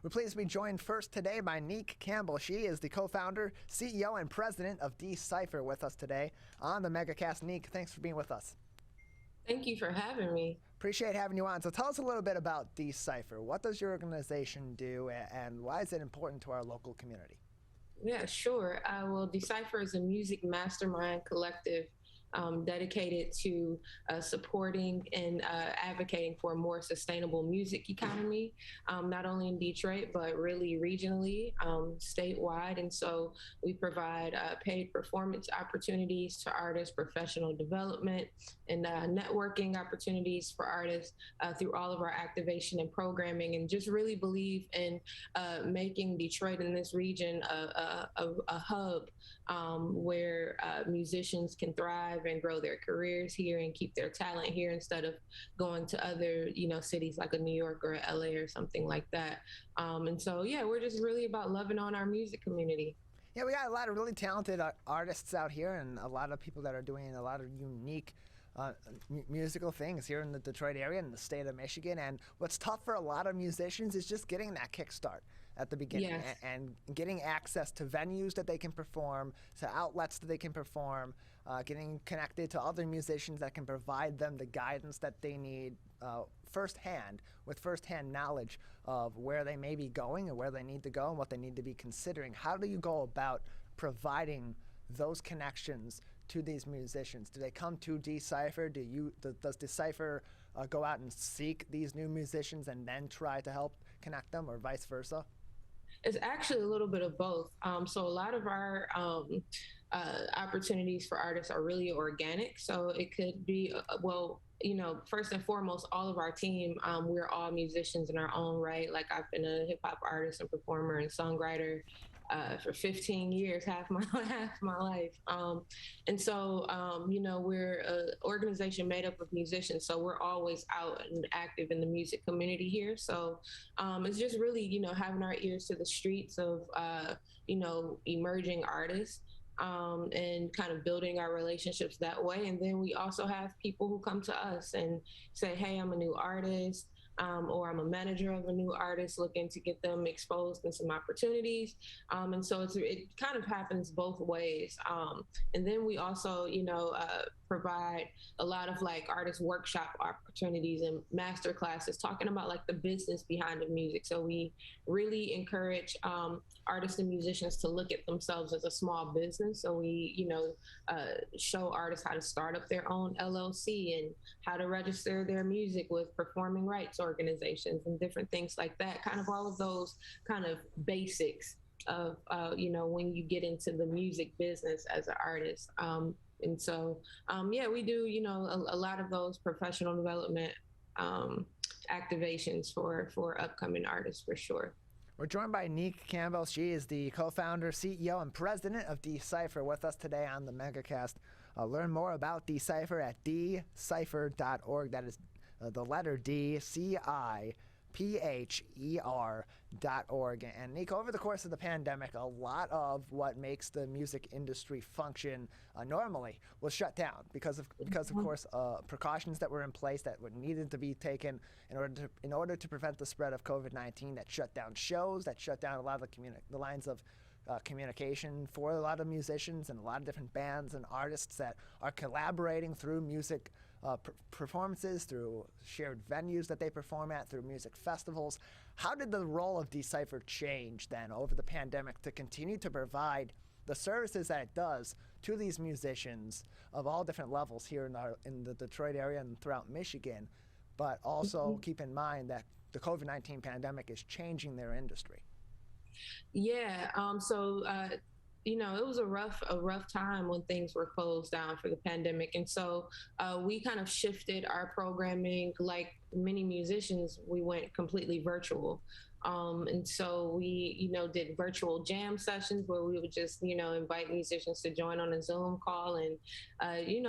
We're pleased to be joined first today by Nique Campbell. She is the co-founder, CEO, and president of Cipher with us today on the MegaCast. Nique, thanks for being with us. Thank you for having me. Appreciate having you on. So tell us a little bit about Cipher. What does your organization do, and why is it important to our local community? Yeah, sure. Well, Decipher is a music mastermind collective dedicated to supporting and advocating for a more sustainable music economy, not only in Detroit, but really regionally, statewide. And so we provide paid performance opportunities to artists, professional development, and networking opportunities for artists through all of our activation and programming, and just really believe in making Detroit and this region a hub where musicians can thrive and grow their careers here and keep their talent here instead of going to other, cities like a New York or a LA or something like that. And so, yeah, we're just really about loving on our music community. Yeah, we got a lot of really talented artists out here and a lot of people that are doing a lot of unique musical things here in the Detroit area and the state of Michigan. And what's tough for a lot of musicians is just getting that kickstart at the beginning. Yes. and getting access to venues that they can perform, to outlets that they can perform, getting connected to other musicians that can provide them the guidance that they need firsthand, with firsthand knowledge of where they may be going and where they need to go and what they need to be considering. How do you go about providing those connections to these musicians? Do they come to Cipher? Does Cipher go out and seek these new musicians and then try to help connect them, or vice versa? It's actually a little bit of both. So a lot of our opportunities for artists are really organic. So it could be, first and foremost, all of our team, we're all musicians in our own right. Like, I've been a hip hop artist and performer and songwriter for 15 years, half my life. And so, we're an organization made up of musicians. So we're always out and active in the music community here. So it's just really, having our ears to the streets of, emerging artists. And kind of building our relationships that way. And then we also have people who come to us and say, hey, I'm a new artist, or I'm a manager of a new artist looking to get them exposed in some opportunities. And so it kind of happens both ways. And then we also, provide a lot of artist workshop opportunities and master classes talking about the business behind the music. So we really encourage artists and musicians to look at themselves as a small business. So we, show artists how to start up their own LLC and how to register their music with performing rights organizations and different things like that. Kind of all of those kind of basics of, when you get into the music business as an artist. And so, we do, a lot of those professional development activations for upcoming artists, for sure. We're joined by Nique Campbell. She is the co-founder, CEO, and president of Cipher with us today on the MegaCast. Learn more about Cipher at dcipher.org. That is the letter D, CIPHER.org. And Nique, over the course of the pandemic, a lot of what makes the music industry function normally was shut down because of course precautions that were in place that were needed to be taken in order to prevent the spread of COVID-19. That shut down shows, that shut down a lot of the lines of communication for a lot of musicians and a lot of different bands and artists that are collaborating through music performances, through shared venues that they perform at, through music festivals. How did the role of Cipher change then over the pandemic to continue to provide the services that it does to these musicians of all different levels here in the Detroit area and throughout Michigan, but also keep in mind that the COVID-19 pandemic is changing their industry? Yeah. It was a rough time when things were closed down for the pandemic. And so we kind of shifted our programming. Like many musicians, we went completely virtual. And so we, did virtual jam sessions where we would just, invite musicians to join on a Zoom call. And,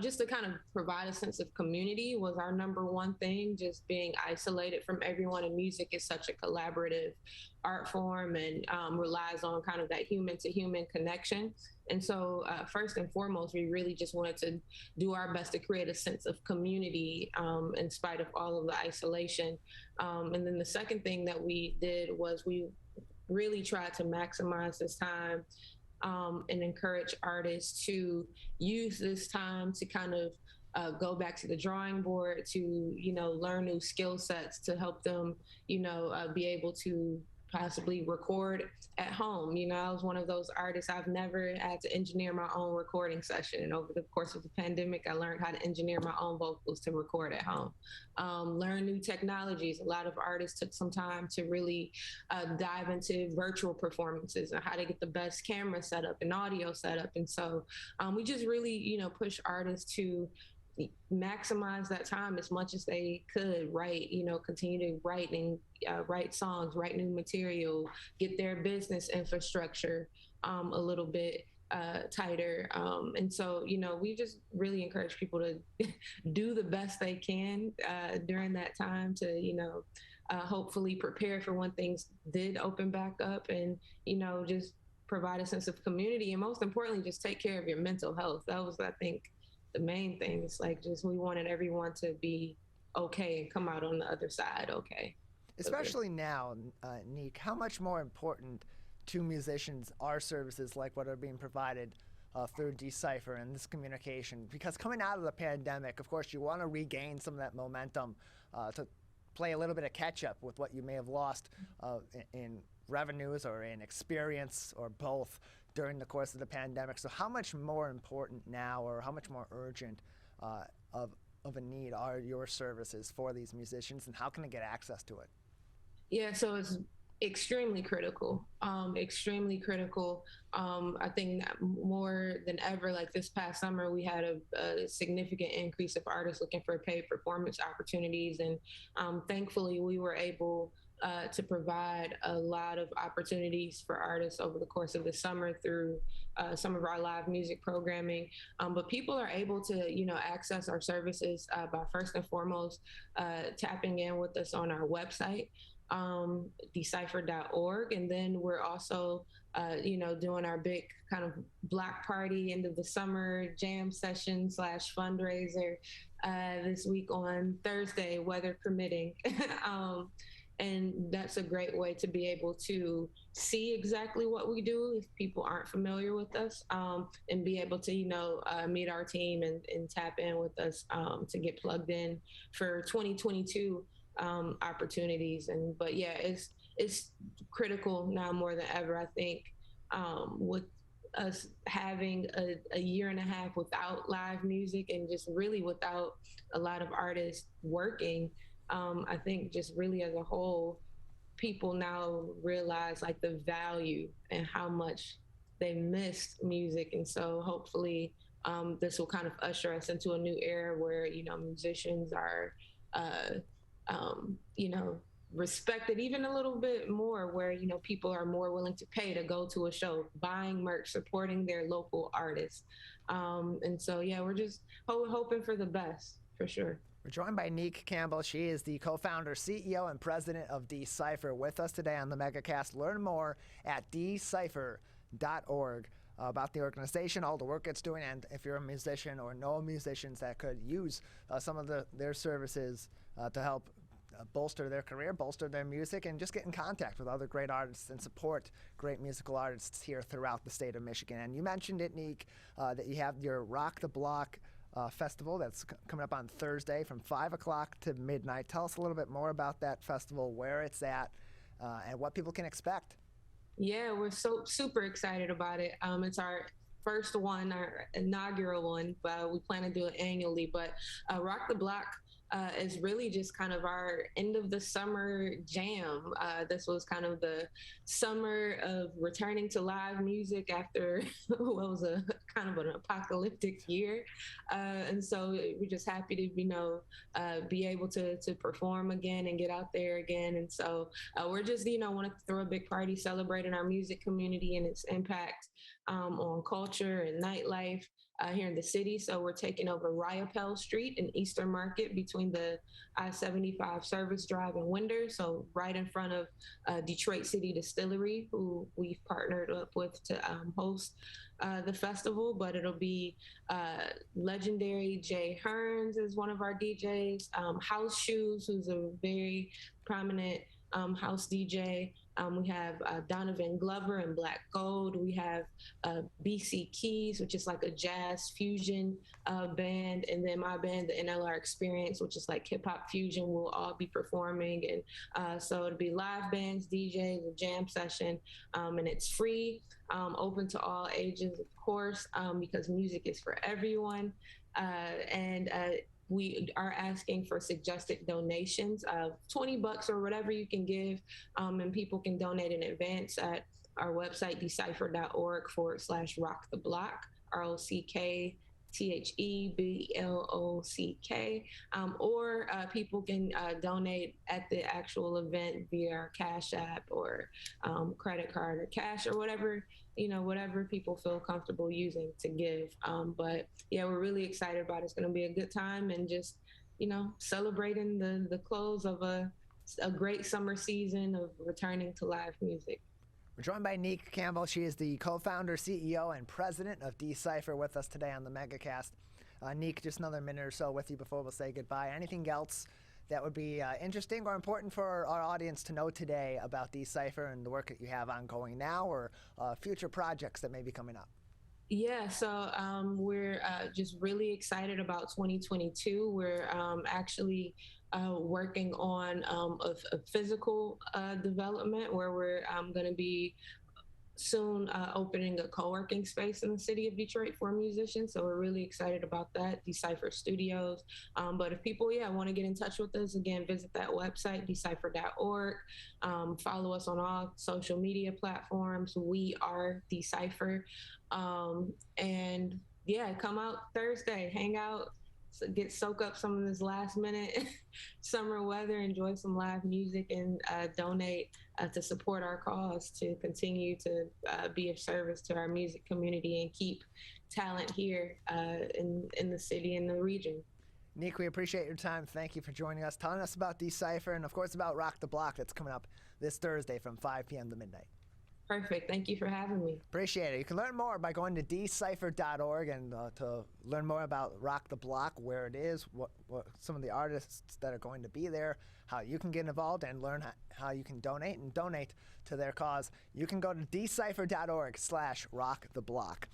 just to kind of provide a sense of community was our number one thing, just being isolated from everyone. And music is such a collaborative art form and relies on kind of that human to human connection. And so, first and foremost, we really just wanted to do our best to create a sense of community in spite of all of the isolation. And then the second thing that we did was we really tried to maximize this time and encourage artists to use this time to kind of go back to the drawing board, to learn new skill sets to help them be able to possibly record at home. I was one of those artists. I've never had to engineer my own recording session, and over the course of the pandemic I learned how to engineer my own vocals to record at home. Learn new technologies. A lot of artists took some time to really dive into virtual performances and how to get the best camera setup and audio setup. And so we just really push artists to maximize that time as much as they could, write, continue to write and write songs, write new material, get their business infrastructure a little bit tighter. And so, we just really encourage people to do the best they can during that time to, hopefully prepare for when things did open back up, and, just provide a sense of community, and most importantly, just take care of your mental health. That was, I think, the main thing. Is like, just we wanted everyone to be okay and come out on the other side okay. Especially now, Nique, how much more important to musicians are services like what are being provided through Decipher and this communication? Because coming out of the pandemic, of course, you want to regain some of that momentum to play a little bit of catch up with what you may have lost in revenues or in experience or both during the course of the pandemic. So how much more important now, or how much more urgent of a need are your services for these musicians, and how can they get access to it? Yeah, so it's extremely critical, extremely critical. I think that more than ever, like this past summer, we had a significant increase of artists looking for paid performance opportunities. And thankfully, we were able to provide a lot of opportunities for artists over the course of the summer through some of our live music programming. But people are able to, access our services by first and foremost tapping in with us on our website, decipher.org. And then we're also, doing our big kind of block party end of the summer jam session / fundraiser this week on Thursday, weather permitting. And that's a great way to be able to see exactly what we do if people aren't familiar with us, and be able to, meet our team and tap in with us to get plugged in for 2022 opportunities. But yeah, it's critical now more than ever, I think, with us having a year and a half without live music and just really without a lot of artists working. I think just really as a whole, people now realize like the value and how much they missed music. And so hopefully this will kind of usher us into a new era where, musicians are, respected even a little bit more, where, people are more willing to pay to go to a show, buying merch, supporting their local artists. And so, yeah, we're just hoping for the best, for sure. We're joined by Nique Campbell. She is the co-founder, CEO, and president of Decipher, with us today on the MegaCast. Learn more at decipher.org about the organization, all the work it's doing, and if you're a musician or know musicians that could use some of their services to help bolster their career, bolster their music, and just get in contact with other great artists and support great musical artists here throughout the state of Michigan. And you mentioned it, Nique, that you have your Rock the Block festival that's coming up on Thursday from 5 o'clock to midnight. Tell us a little bit more about that festival, where it's at, and what people can expect. Yeah, we're so super excited about it. It's our first one, our inaugural one, but we plan to do it annually. But Rock the Block is really just kind of our end of the summer jam. This was kind of the summer of returning to live music after what was a kind of an apocalyptic year. And so we're just happy to, be able to perform again and get out there again. And so we're just, want to throw a big party celebrating our music community and its impact on culture and nightlife. here in the city. So we're taking over Ryapel Street in Eastern Market between the I-75 Service Drive and Winder. So right in front of Detroit City Distillery, who we've partnered up with to host the festival. But it'll be legendary Jay Hearns is one of our DJs, House Shoes, who's a very prominent house DJ. We have Donovan Glover and Black Gold. We have BC Keys, which is like a jazz fusion band. And then my band, the NLR Experience, which is like hip hop fusion, will all be performing. And so it'll be live bands, DJs, a jam session. And it's free, open to all ages, of course, because music is for everyone. And we are asking for suggested donations of $20 or whatever you can give, and people can donate in advance at our website, decipher.org/rocktheblock, ROCKTHEBLOCK, or people can donate at the actual event via our Cash App or credit card or cash or whatever, whatever people feel comfortable using to give. But yeah, we're really excited about it. It's going to be a good time, and just, celebrating the close of a great summer season of returning to live music. We're joined by Nique Campbell. She is the co-founder, CEO, and president of Decipher, with us today on the MegaCast. Nique, just another minute or so with you before we'll say goodbye. Anything else that would be interesting or important for our audience to know today about Decipher and the work that you have ongoing now, or future projects that may be coming up? Yeah, so we're just really excited about 2022. We're actually working on a physical development where we're going to be soon opening a co-working space in the city of Detroit for musicians. So we're really excited about that, Decipher Studios. But if people, want to get in touch with us, again, visit that website, decipher.org. Follow us on all social media platforms. We are Decipher. And yeah, come out Thursday, hang out, soak up some of this last minute summer weather, enjoy some live music, and donate to support our cause to continue to be of service to our music community and keep talent here in the city and the region. Nique, we appreciate your time. Thank you for joining us, telling us about Decipher, and of course about Rock the Block that's coming up this Thursday from 5 p.m. to midnight. Perfect. Thank you for having me. Appreciate it. You can learn more by going to decipher.org and to learn more about Rock the Block, where it is, what some of the artists that are going to be there, how you can get involved, and learn how you can donate to their cause. You can go to decipher.org/rocktheblock.